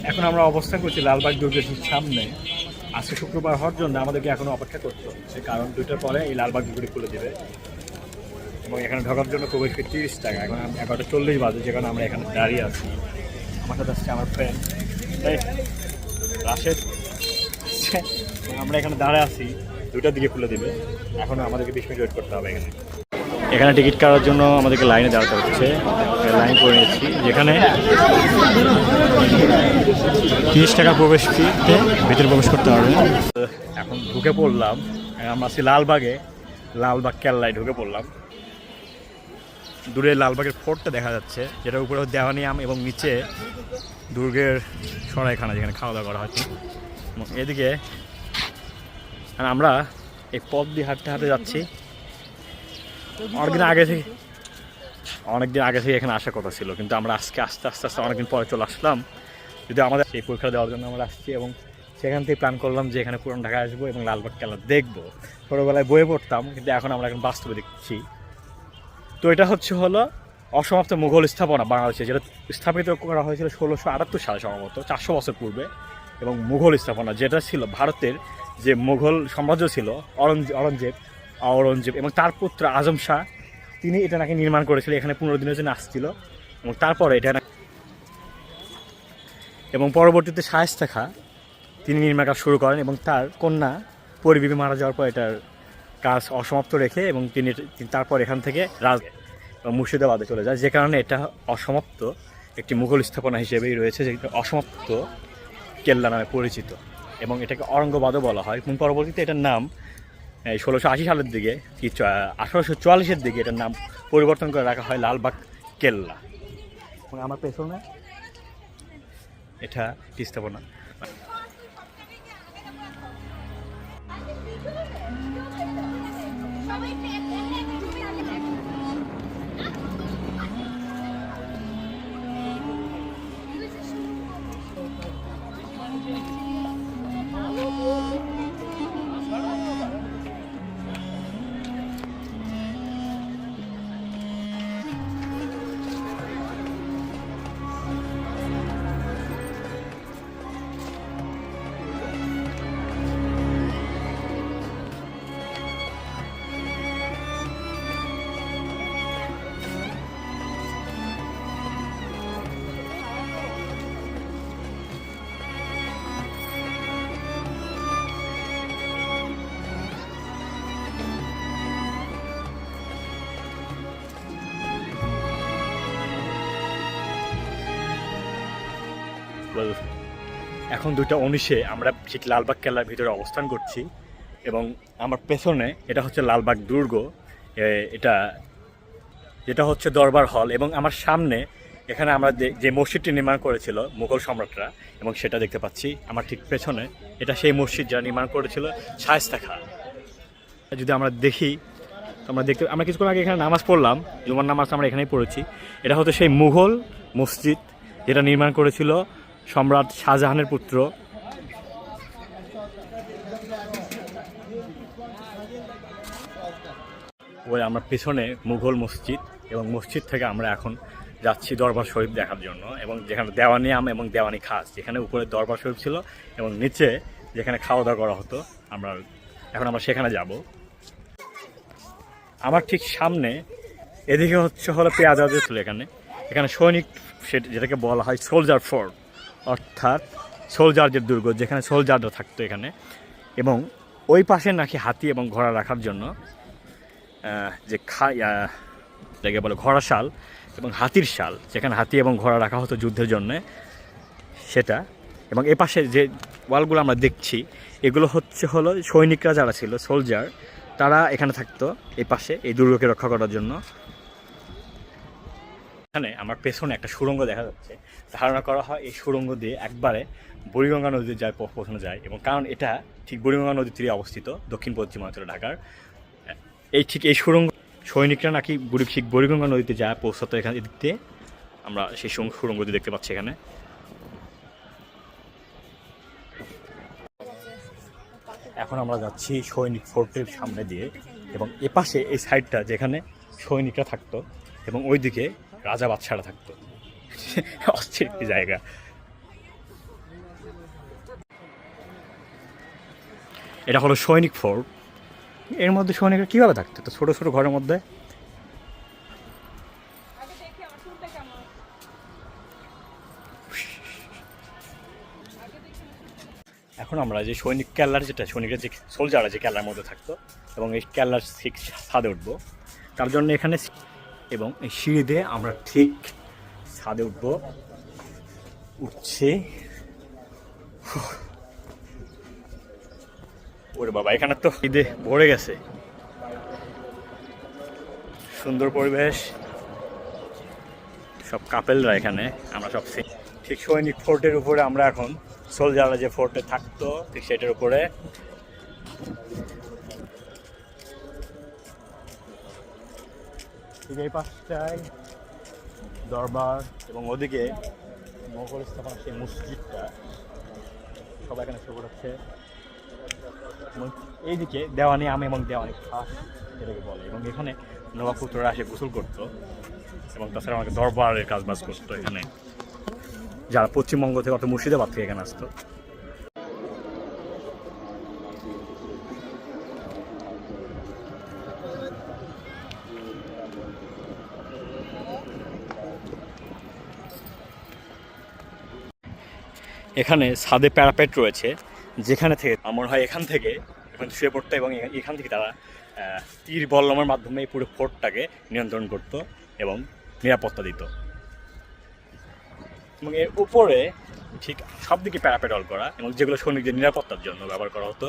এখন আমরা অবস্থান করছি লালবাগ দুর্গের সামনে। আজকে শুক্রবার হওয়ার জন্য আমাদেরকে এখনো অপেক্ষা করতে হচ্ছে, কারণ 2টার পরে এই লালবাগ দুর্গটি খুলে দেবে এবং এখানে ঢোকার জন্য প্রবেশ ফি 30 টাকা। এখন 11:40 বাজে, যেখানে আমরা এখানে দাঁড়িয়ে আছি। আমার সাথে আসছে আমার ফ্রেন্ড রাশেদ। আমরা এখানে দাঁড়িয়ে আছি, 2টার দিকে খুলে দেবে। এখনও আমাদেরকে 20 মিনিট ওয়েট করতে হবে এখানে। এখানে টিকিট কাটার জন্য আমাদেরকে লাইনে দাঁড়াতে হচ্ছে। লাইন করে নিয়েছি, যেখানে 30 টাকা প্রবেশ ফিতে ভিতরে প্রবেশ করতে হবে। এখন ঢুকে পড়লাম, আমরা আছি লালবাগে, লালবাগ কেল্লায় ঢুকে পড়লাম। দূরে লালবাগের ফোর্টটা দেখা যাচ্ছে, যেটার উপরে দেওয়ানিয়াম এবং নিচে দুর্গের সরাইখানা, যেখানে খাওয়া দাওয়া করা হচ্ছে। এবং এদিকে আমরা এই পথ দিয়ে হাঁটতে হাঁটতে যাচ্ছি। অনেকদিন আগে থেকে এখানে আসার কথা ছিল, কিন্তু আমরা আজকে আস্তে আস্তে অনেকদিন পরে চলে আসলাম। যদি আমাদের সেই পরীক্ষা দেওয়ার জন্য আমরা আসছি, এবং সেখান থেকে প্ল্যান করলাম যে এখানে পুরান ঢাকায় আসবো এবং লালবাগ কেল্লা দেখবো। ছোটোবেলায় বইয়ে পড়তাম, কিন্তু এখন আমরা এখন বাস্তবে দেখছি। তো এটা হলো অসমাপ্ত মুঘল স্থাপনা বাংলাদেশে, যেটা স্থাপিত করা হয়েছিল 1678 সালে, সম্ভবত 400 বছর পূর্বে। এবং মুঘল স্থাপনা, যেটা ছিল ভারতের যে মুঘল সাম্রাজ্য ছিল, অরঙ্গজেব এবং তার পুত্র আজম শাহ, তিনি এটা নাকি নির্মাণ করেছিল। এখানে 15 দিনের জন্য আসছিল, এবং তারপরে এটা এবং পরবর্তীতে শায়েস্তা খাঁ তিনি নির্মাণ কাজ শুরু করেন, এবং তার কন্যা পরিবিবি মারা যাওয়ার পর এটার কাজ অসমাপ্ত রেখে এবং তিনি তারপর এখান থেকে মুর্শিদাবাদে চলে যায়, যে কারণে এটা অসমাপ্ত একটি মুঘল স্থাপনা হিসেবেই রয়েছে, যেটা অসমাপ্ত কেল্লা নামে পরিচিত। এবং এটাকে অরঙ্গবাদও বলা হয়। এবং পরবর্তীতে এটার নাম 1680 সালের দিকে কি 1844-এর দিকে এটার নাম পরিবর্তন করে রাখা হয় লালবাগ কেল্লা। এবং আমার পেছনে এটা স্থাপনা। এখন 2:19 আমরা ঠিক লালবাগ কেল্লার ভিতরে অবস্থান করছি, এবং আমার পেছনে এটা হচ্ছে লালবাগ দুর্গ, যেটা হচ্ছে দরবার হল। এবং আমার সামনে এখানে আমরা যে মসজিদটি নির্মাণ করেছিল মুঘল সম্রাটরা, এবং সেটা দেখতে পাচ্ছি আমার ঠিক পেছনে। এটা সেই মসজিদ যা নির্মাণ করেছিল শায়েস্তা খাঁ। যদি আমরা দেখি, আমরা কিছুক্ষণ আগে এখানে নামাজ পড়লাম, জুমার নামাজ আমরা এখানেই পড়েছি। এটা হচ্ছে সেই মুঘল মসজিদ, যেটা নির্মাণ করেছিল সম্রাট শাহজাহানের পুত্র। ওই আমার পেছনে মুঘল মসজিদ, এবং মসজিদ থেকে আমরা এখন যাচ্ছি দরবার শরীফ দেখার জন্য, এবং যেখানে দেওয়ানিয়াম এবং দেওয়ানি খাস, যেখানে উপরে দরবার শরীফ ছিল এবং নিচে যেখানে খাওয়া দাওয়া করা হতো, এখন আমরা সেখানে যাব। আমার ঠিক সামনে এদিকে হলো পেঁয়াজ ছিল। এখানে সৈনিক, যেটাকে বলা হয় সোলজার ফোর্ট, অর্থাৎ সোলজারদের দুর্গ, যেখানে সোলজাররা থাকতো এখানে। এবং ওই পাশে নাকি হাতি এবং ঘোড়া রাখার জন্য যেটাকে বলে ঘোড়াশাল এবং হাতির শাল, যেখানে হাতি এবং ঘোড়া রাখা হতো যুদ্ধের জন্যে, সেটা। এবং এ পাশে যে ওয়ালগুলো আমরা দেখছি, এগুলো হলো সৈনিকরা যারা ছিল, সোলজার, তারা এখানে থাকতো এই পাশে এই দুর্গকে রক্ষা করার জন্য। এখানে আমার পেছনে একটা সুড়ঙ্গ দেখা যাচ্ছে। ধারণা করা হয় এই সুড়ঙ্গ দিয়ে একবারে বুড়িগঙ্গা নদীতে পৌঁছানো যায়, এবং কারণ এটা ঠিক বুড়িগঙ্গা নদীর তীরে অবস্থিত, দক্ষিণ পশ্চিমাঞ্চলে ঢাকার। এই সুড়ঙ্গ সৈনিকরা নাকি বুড়িগঙ্গা নদীতে যায় পৌঁছাতো। এখানে এদিক দিয়ে আমরা সেই সুড়ঙ্গ দিয়ে দেখতে পাচ্ছি এখানে। এখন আমরা যাচ্ছি সৈনিক ফোর্টের সামনে দিয়ে, এবং এপাশে এই সাইডটা যেখানে সৈনিকরা থাকতো, এবং ওইদিকে রাজা বাদশারা থাকতো। অস্থির একটি জায়গা। এটা হলো সৈনিক ফোর্ট। এর মধ্যে সৈনিকরা কীভাবে থাকতো তো ছোটো ছোটো ঘরের মধ্যে? এখন আমরা যে সৈনিক কেল্লার যেটা সৈনিকের যে সোলজাররা যে কেল্লার মধ্যে থাকতো এবং এই কেল্লার ঠিক ছাদে উঠবো, তার জন্য এখানে এবং এই সিঁড়ি দিয়ে আমরা ঠিক ছাদে উঠবো। উঠছি, ওরে বাবা এখানে তো ঈদে ভরে গেছে, সুন্দর পরিবেশ, সব কাপেলরা এখানে। আমরা সব ঠিক সৈনিক ফোর্টের উপরে আমরা এখন, সোলজাররা যে ফোর্টে থাকতো ঠিক সেটার উপরে। ঠিক এই পাশটায় দরবার এবং ওদিকে মোগল স্থাপনা সেই মসজিদটা, সবাই এখানে শুরু করছে। এবং এইদিকে দেওয়ানি আম এবং দেওয়ানি খাস এটাকে বলে, এবং এখানে নবাবপুত্ররা এসে গোসল করতো এবং তাছাড়া আমাকে দরবারের কাজবাজ করতো এখানে, যারা পশ্চিমবঙ্গ থেকে অর্থাৎ মুর্শিদাবাদ থেকে এখানে আসতো। এখানে ছাদে প্যারাপেট রয়েছে, যেখানে থেকে আমার হয় এখান থেকে এখানে শুয়ে পড়তো এবং এখান থেকে তারা তীর বল্লমের মাধ্যমে এই পুরো ফোর্টটাকে নিয়ন্ত্রণ করত এবং নিরাপত্তা দিত। এবং এর উপরে ঠিক সব দিকে প্যারাপেট অল করা, এবং যেগুলো সৈনিকদের নিরাপত্তার জন্য ব্যবহার করা হতো,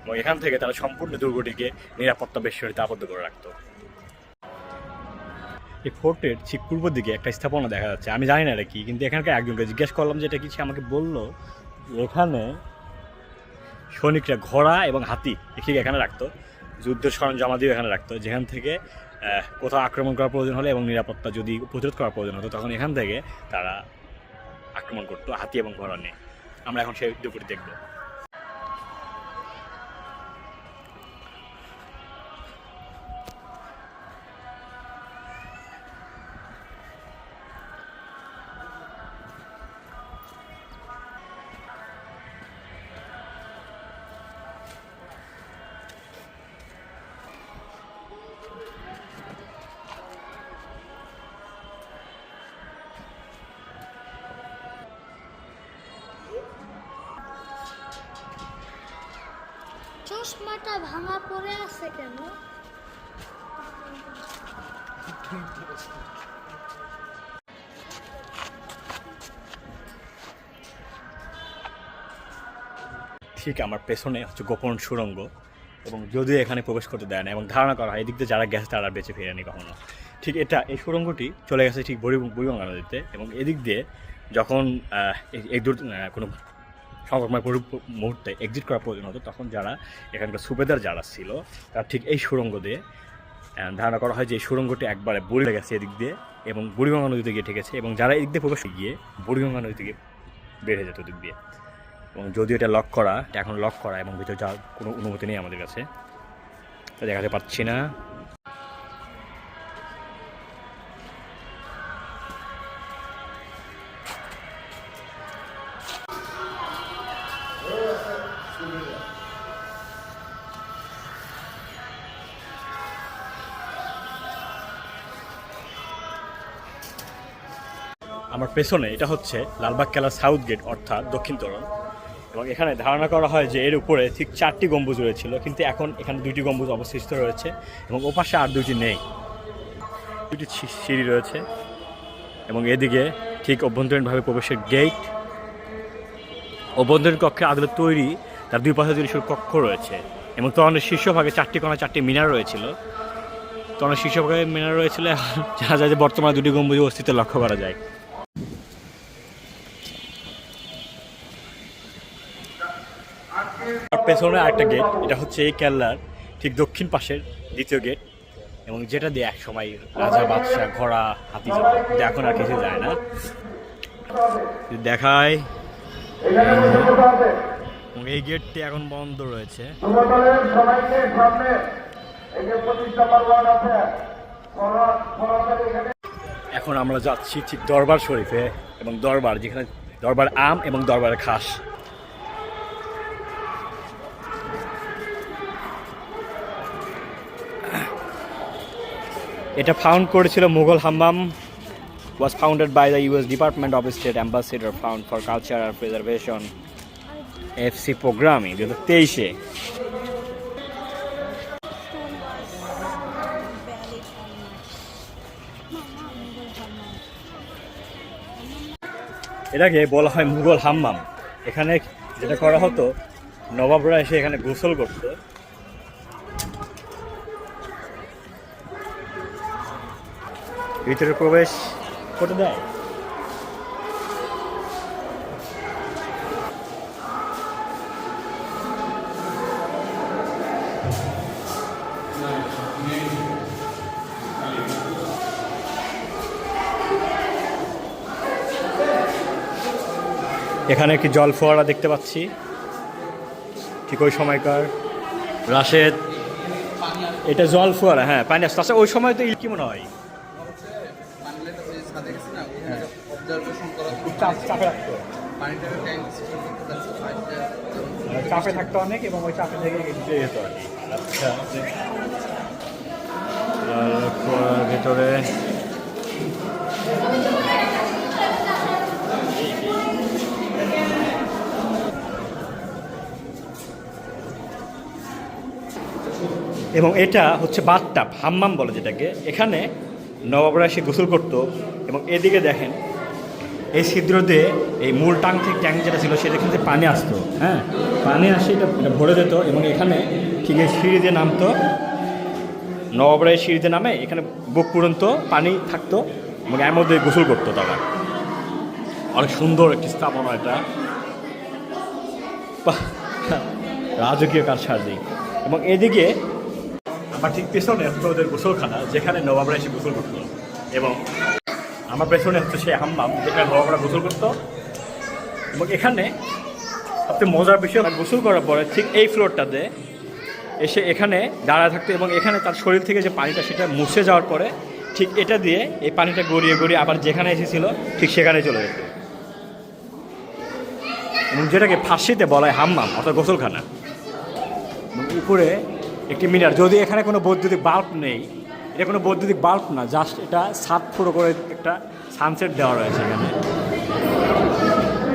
এবং এখান থেকে তারা সম্পূর্ণ দুর্গটিকে নিরাপত্তা বেষ্টনীতে আবদ্ধ করে রাখতো। এই ফোর্টের ঠিক পূর্ব দিকে একটা স্থাপনা দেখা যাচ্ছে, আমি জানি না এটা কি, কিন্তু এখানকার একজনকে জিজ্ঞেস করলাম যে এটা কি, আমাকে বললো এখানে সৈনিকরা ঘোড়া এবং হাতি এখানে এখানে রাখতো, যুদ্ধের সরঞ্জামাদিও এখানে রাখতো, যেখান থেকে কোথাও আক্রমণ করার প্রয়োজন হলে এবং নিরাপত্তা যদি প্রতিরোধ করার প্রয়োজন হতো তখন এখান থেকে তারা আক্রমণ করতো হাতি এবং ঘোড়া নিয়ে। আমরা এখন সেই দুপুরে দেখব। চশমাটা ভাঙা পড়ে আছে কেন? ঠিক আমার পেছনে হচ্ছে গোপন সুড়ঙ্গ, এবং যদিও এখানে প্রবেশ করতে দেয় না এবং ধারণা করা হয় এদিক দিয়ে যারা গেছে তারা বেঁচে ফেরেনি কখনো। ঠিক এই সুড়ঙ্গটি চলে গেছে ঠিক বুড়িগঙ্গা নদীতে, এবং এদিক দিয়ে যখন কোনো সংকটময় মুহূর্তে এক্সিট করার প্রয়োজন হতো তখন যারা এখানকার সুবেদার যারা ছিল তারা ঠিক এই সুড়ঙ্গ দিয়ে, ধারণা করা হয় যে এই সুড়ঙ্গটি একবারে বুড়ি গেছে এদিক দিয়ে এবং বুড়িগঙ্গা নদীতে গিয়ে ঠেকেছে, এবং যারা এদিক দিয়ে প্রবেশ গিয়ে বুড়িগঙ্গা নদী থেকে বের হয়ে যেত ওদিক দিয়ে। এবং যদিও এটা লক করা, এখন লক করা এবং ভিতরে যাওয়ার কোনো অনুমতি নেই আমাদের কাছে, দেখাতে পাচ্ছি না। আমার পেছনে এটা হচ্ছে লালবাগ কেল্লার সাউথ গেট অর্থাৎ দক্ষিণ তোরণ, এবং এখানে ধারণা করা হয় যে এর উপরে ঠিক 4টি গম্বুজ রয়েছিল, কিন্তু এখন এখানে 2টি গম্বুজ অবশিষ্ট রয়েছে এবং ওপাশে আর 2টি নেই। 2টি সিঁড়ি রয়েছে এবং এদিকে ঠিক অভ্যন্তরীণভাবে প্রবেশের গেট। অভ্যন্তরীণ কক্ষের আদলে তৈরি তার 2 পাশে 2টি কক্ষ রয়েছে, এবং তোরণের শীর্ষভাগে 4টি কোণা 4টি মিনার রয়েছিল। তোরণের শীর্ষভাগে মিনার রয়েছিল, জানা যায় যে বর্তমানে 2টি গম্বুজের অস্তিত্ব লক্ষ্য করা যায়। পেছনে আরেকটা গেট, এটা হচ্ছে এই কেল্লার ঠিক দক্ষিণ পাশের দ্বিতীয় গেট, এবং যেটা দিয়ে এক সময় রাজা বাদশাহ ঘোড়া হাতি যেত, কিন্তু এখন আর কিছু যায় না। দেখায় এই গেটটি এখন বন্ধ রয়েছে। এখন আমরা যাচ্ছি ঠিক দরবার শরীফে, এবং দরবার যেখানে দরবার আম এবং দরবার খাস। এটা ফাউন্ড করেছিল মুঘল হাম্মাম was founded by the US Department of State Ambassador Fund for Cultural Preservation FC Programming 2023-এ। এটাকে বলা হয় মুঘল হাম্মাম। এখানে যেটা করা হতো, নবাবরা এসে এখানে গোসল করতো। ভিতরে প্রবেশ করতে দেয়। এখানে একটি জল ফোয়ারা দেখতে পাচ্ছি, ঠিক ওই সময়কার। রাশেদ, এটা জল ফোয়ারা, হ্যাঁ পানি আসছে। আচ্ছা ওই সময় তো কি মনে হয় চাপে রাখতো, চাপে থাকতো অনেক, এবং ওই চাপে থেকে যেত আর কি। আচ্ছা ভেতরে এবং এটা হচ্ছে বাথটাব, হাম্মাম বলে যেটাকে। এখানে নবাবরা এসে গোসল করতো। এবং এদিকে দেখেন এই ছিদ্র দিয়ে এই মূল ট্যাঙ্ক যেটা ছিল সেটা কিন্তু পানি আসতো, হ্যাঁ পানি আসে, এটা ভরে যেত। এবং এখানে ঠিক এই সিঁড়ি দিয়ে নামতো, নবাবরা এই সিঁড়িতে নামে, এখানে বুক পর্যন্ত পানি থাকতো এবং এর মধ্যে গোসল করতো তারা। অনেক সুন্দর একটি স্থাপনা এটা, রাজকীয় কারসাজি। এবং এদিকে আমার ঠিক পেছনে হচ্ছে ওদের গোসলখানা, যেখানে নবাবরা এসে গোসল করতো। এবং আমার পেছনে হচ্ছে সেই হাম্মাম, যেখানে নবাবরা গোসল করতো। এবং এখানে সবচেয়ে মজার বিষয়, গোসল করার পরে ঠিক এই ফ্লোরটাতে এসে এখানে দাঁড়ায় থাকতো। এবং এখানে তার শরীর থেকে যে পানিটা সেটা মুছে যাওয়ার পরে ঠিক এটা দিয়ে এই পানিটা গড়িয়ে গড়িয়ে আবার যেখানে এসেছিল ঠিক সেখানে চলে যেত। এবং যেটাকে ফার্সিতে বলা হয় হাম্মাম অর্থাৎ গোসলখানা। উপরে একটি মিনার, যদি এখানে কোনো বৈদ্যুতিক বাল্ব নেই, এটা কোনো বৈদ্যুতিক বাল্ব না, জাস্ট এটা ছাদ পুরো করে একটা সানসেট দেওয়া রয়েছে এখানে।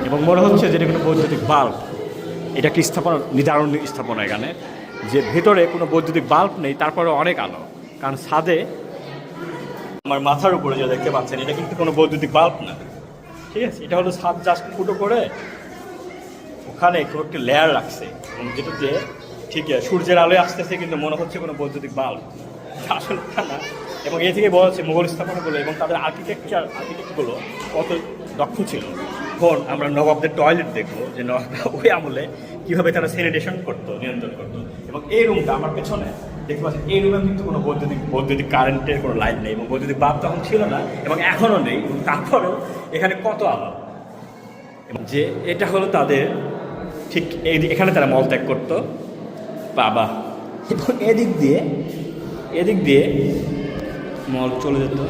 এবং মনে হচ্ছে যে এটা কোনো বৈদ্যুতিক বাল্ব। এটা একটি স্থাপনা, নিদারুণ স্থাপনা এখানে, যে ভেতরে কোনো বৈদ্যুতিক বাল্ব নেই, তারপরে অনেক আলো। কারণ ছাদে আমার মাথার উপরে যা দেখতে পাচ্ছেন, এটা কিন্তু কোনো বৈদ্যুতিক বাল্ব না, ঠিক আছে। এটা হলো ছাদ জাস্ট ফুটো করে ওখানে কোনো একটি লেয়ার রাখছে, এবং যেটাতে ঠিক সূর্যের আলোয় আসতেছে, কিন্তু মনে হচ্ছে কোনো বৈদ্যুতিক বাল্ব, আসলে না। এবং এ থেকে বলা হচ্ছে মুঘল স্থাপনাগুলো এবং তাদের আর্কিটেক্টগুলো কত দক্ষ ছিল। এখন আমরা নবাবদের টয়লেট দেখবো, যে নবাবরা ওই আমলে কীভাবে তারা স্যানিটেশন করতো, নিয়ন্ত্রণ করতো। এবং এই রুমটা আমার পেছনে দেখতে পাচ্ছি, এই রুমে কিন্তু কোনো বৈদ্যুতিক কারেন্টের কোনো লাইন নেই, এবং বৈদ্যুতিক বাল্ব তখন ছিল না, এবং এখনও নেই। এবং তারপরেও এখানে কত আলো। এবং যে এটা হলো তাদের ঠিক এখানে তারা মলত্যাগ করতো, বাবা। এবং এদিক দিয়ে মল চলে যেত।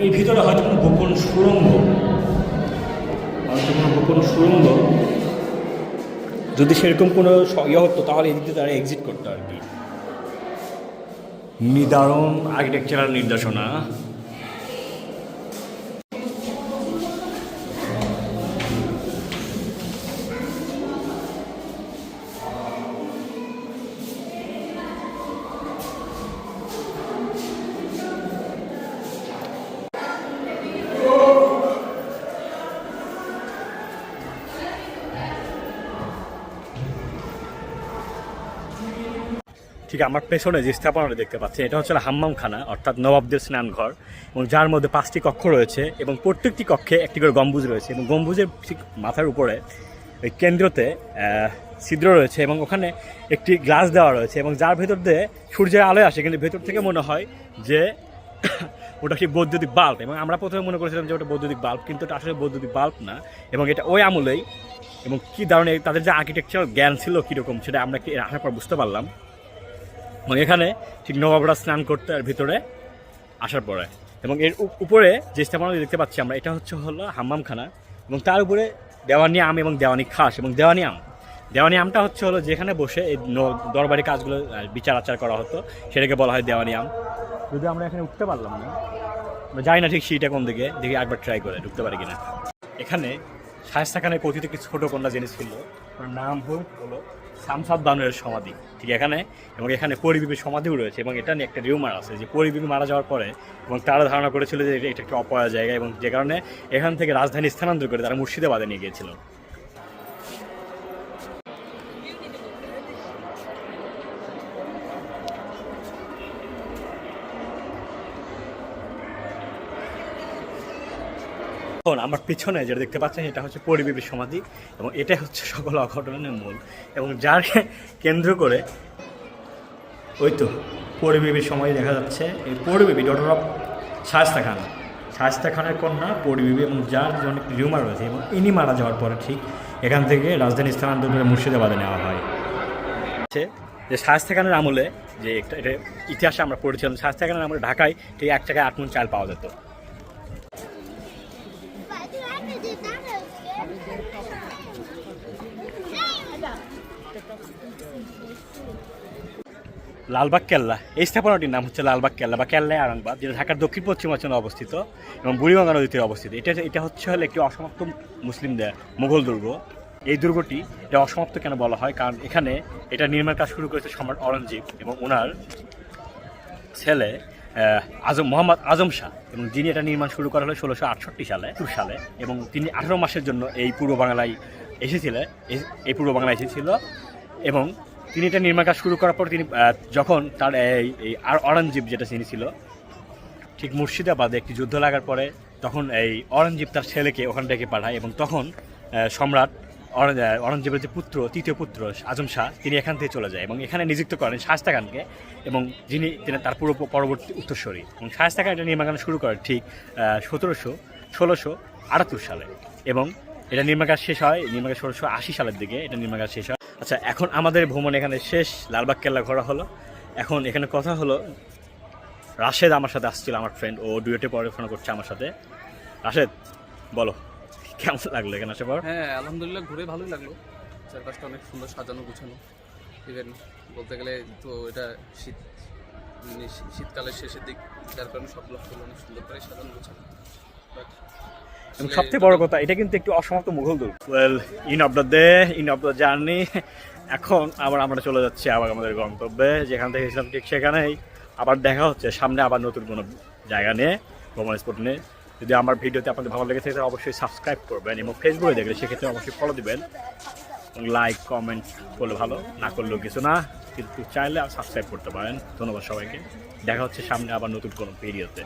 এই ভিতরে হয়তো কোনো গোপন সুড়ঙ্গ, যদি সেরকম কোনো ইয়ে হতো তাহলে এদিক দিয়ে তারা এক্সিট করতো আর কি। নিদারুণ আর্কিটেকচারাল নির্দেশনা। ঠিক আমার পেছনে যে স্থাপনাটা দেখতে পাচ্ছি, এটা হচ্ছে হাম্মামখানা, অর্থাৎ নবাবদের স্নানঘর। এবং যার মধ্যে 5টি কক্ষ রয়েছে, এবং প্রত্যেকটি কক্ষে একটি করে গম্বুজ রয়েছে। এবং গম্বুজের ঠিক মাথার উপরে ওই কেন্দ্রতে ছিদ্র রয়েছে, এবং ওখানে একটি গ্লাস দেওয়া রয়েছে, এবং যার ভেতর দিয়ে সূর্যের আলোয় আসে, কিন্তু ভেতর থেকে মনে হয় যে ওটা কি বৈদ্যুতিক বাল্ব। এবং আমরা প্রথমে মনে করেছিলাম যে ওটা বৈদ্যুতিক বাল্ব, কিন্তু এটা আসলে বৈদ্যুতিক বাল্ব না। এবং এটা ওই আমলেই, এবং কী দারুণ তাদের যে আর্কিটেকচারাল জ্ঞান ছিল কীরকম, সেটা আমরা আসার পর বুঝতে পারলাম। এবং এখানে ঠিক নবাবরা স্নান করতে আর ভিতরে আসার পরে। এবং এর উপরে যে স্থাপনা দেখতে পাচ্ছি আমরা, এটা হলো হাম্মামখানা। এবং তার উপরে দেওয়ানি আম এবং দেওয়ানি খাস। এবং দেওয়ানি আমটা হলো যেখানে বসে এই দরবারি কাজগুলো বিচার আচার করা হতো, সেটাকে বলা হয় দেওয়ানি আম। যদি আমরা এখানে উঠতে পারলাম না, আমরা যাই না ঠিক সিঁড়িটা কোন দিকে, দেখি একবার ট্রাই করে ঢুকতে পারি কিনা। এখানে শায়েস্তা খানের কথিত কিছু ছোটো কন্যা জিনিস ছিল, ওর নাম হলো শামসাদ বানুরের সমাধি ঠিক এখানে, এবং এখানে পরিবিবির সমাধিও রয়েছে। এবং এটা নিয়ে একটা রিউমার আছে যে পরিবিবি মারা যাওয়ার পরে এবং তারা ধারণা করেছিল যে এটা একটা অপয়া জায়গা, এবং যে কারণে এখান থেকে রাজধানী স্থানান্তর করে তারা মুর্শিদাবাদে নিয়ে গিয়েছিল। এখন আমার পিছনে যেটা দেখতে পাচ্ছেন এটা হচ্ছে পরিবিবির সমাধি, এবং এটাই হচ্ছে সকল অঘটনের মূল, এবং যার কেন্দ্র করে ওই তো পরিবিবির সমাধি দেখা যাচ্ছে। এই পরিবিবি ডটার অফ শায়েস্তা খান, শায়েস্তা খানের কন্যা পরিবিবি, এবং যার যে অনেক রিউমার রয়েছে, এবং ইনি মারা যাওয়ার পরে ঠিক এখান থেকে রাজধানী স্থানান্তর করে মুর্শিদাবাদে নেওয়া হয়। যে শায়েস্তা খানের আমলে যে এটা ইতিহাসে আমরা পড়েছিলাম, শায়েস্তা খানের আমলে ঢাকায় ঠিক 1 টাকায় 8 মণ চাল পাওয়া যেত। লালবাগ কেল্লা, এই স্থাপনাটির নাম হচ্ছে লালবাগ কেল্লা বা কেল্লায় আরামবাগ, যেটা ঢাকার দক্ষিণ পশ্চিমাঞ্চলে অবস্থিত এবং বুড়িগঙ্গা নদীতে অবস্থিত। এটা হচ্ছে একটি অসমাপ্ত মুসলিমদের মুঘল দুর্গ। এই দুর্গটি এটা অসমাপ্ত কেন বলা হয়, কারণ এখানে এটা নির্মাণ কাজ শুরু করেছে সম্রাট অরঙ্গজেব এবং ওনার ছেলে মোহাম্মদ আজম শাহ, এবং যিনি এটা নির্মাণ শুরু করা হলো 1668 সালে, এবং তিনি 18 মাসের জন্য এই পূর্ব বাংলায় এসেছিল। এবং তিনি এটা নির্মাণ কাজ শুরু করার পর তিনি যখন তার এই অরঙ্গজেব যেটা তিনি ছিল ঠিক মুর্শিদাবাদে একটি যুদ্ধ লাগার পরে, তখন এই অরঙ্গজেব তার ছেলেকে ওখান থেকে পাঠায়, এবং তখন সম্রাট অরঙ্গজেবের যে তৃতীয় পুত্র আজম শাহ, তিনি এখান থেকে চলে যায় এবং এখানে নিযুক্ত করেন শায়েস্তা খানকে, এবং যিনি তার পরবর্তী উত্তরসূরি। এবং শায়েস্তা খান এটা নির্মাণ শুরু করেন ঠিক 1678 সালে, এবং এটা নির্মাণ কাজ শেষ হয় 1680 সালের দিকে এটা নির্মাণ কাজ শেষ হয়। আচ্ছা, এখন আমাদের ভ্রমণ এখানে শেষ, লালবাগ কেল্লা ঘোরা হলো। এখন এখানে কথা হলো, রাশেদ আমার সাথে আসছিল, আমার ফ্রেন্ড, ও ডুয়েটে পড়াশোনা করছে আমার সাথে। রাশেদ, বলো কেমন লাগলো এখানে আসার পর? হ্যাঁ, আলহামদুলিল্লাহ, ঘুরে ভালোই লাগলো। চারপাশটা অনেক সুন্দর সাজানো গুছানো। ইভেন বলতে গেলে তো এটা শীতকালের শেষের দিক, যার কারণে সবগুলো ফুল অনেক সুন্দর করে সাজানো গুছানো। এবং সবচেয়ে বড় কথা, এটা কিন্তু একটু অসমাপ্ত মুঘল দুর্গ। Well, in of the journey. এখন আবার আমরা চলে যাচ্ছি আবার আমাদের গন্তব্যে, যেখান থেকে এসেছিলাম ঠিক সেখানেই। আবার দেখা হচ্ছে সামনে আবার নতুন কোনো জায়গা নিয়ে, ভ্রমণ স্পট নিয়ে। যদি আমার ভিডিওতে আপনাদের ভালো লেগে থাকে তাহলে অবশ্যই সাবস্ক্রাইব করবেন, এবং ফেসবুকে দেখলে সেক্ষেত্রে অবশ্যই ফলো দিবেন, লাইক কমেন্ট করলে ভালো, না করলেও কিছু না, কিন্তু চাইলে সাবস্ক্রাইব করতে পারেন। ধন্যবাদ সবাইকে, দেখা হচ্ছে সামনে আবার নতুন কোনো ভিডিওতে।